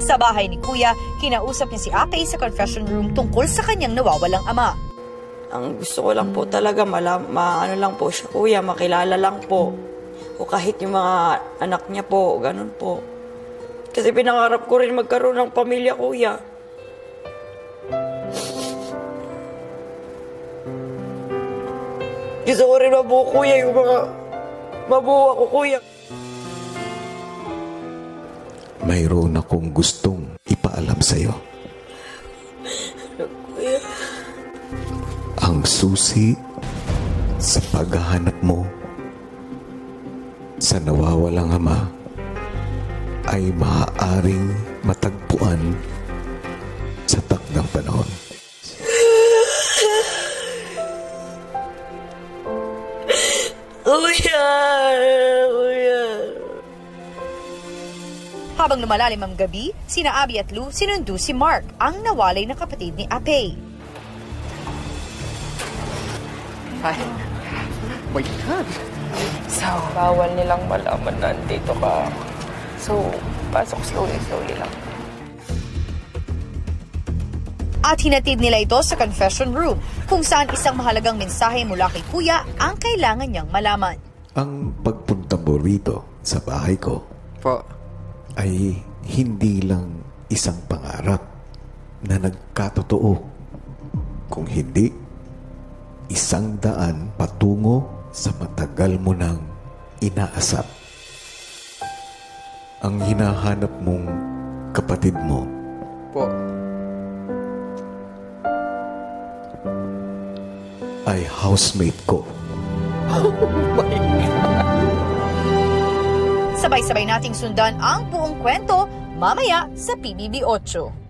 Sa bahay ni Kuya, kinausap niya si Apey sa confession room tungkol sa kanyang nawawalang ama. Ang gusto ko lang po talaga, ano lang po siya, Kuya, makilala lang po. O kahit yung mga anak niya po, ganun po. Kasi pinangarap ko rin magkaroon ng pamilya, Kuya. Gusto ko rin mabuo, Kuya, yung mga mabuo ako, Kuya. Mayroon akong gustong ipaalam sa'yo. Kuya. Ang susi sa paghahanap mo sa nawawalang ama ay maaaring matagpuan sa takdang panahon. Kuya! Kuya! Habang lumalalim ang gabi, sina Abby at Lou sinundo si Mark, ang nawalay na kapatid ni Apey. Ay, my God. So, bawal nilang malaman na andito ka. So, pasok slowly lang. At hinatid nila ito sa confession room, kung saan isang mahalagang mensahe mula kay Kuya ang kailangan niyang malaman. Ang pagpunta mo rito sa bahay ko ay hindi lang isang pangarap na nagkatotoo. Kung hindi, 100 patungo sa matagal mo nang inaasap. Ang hinahanap mong kapatid mo ay housemate ko. Oh my God! Sabay-sabay nating sundan ang buong kwento mamaya sa PBB 8.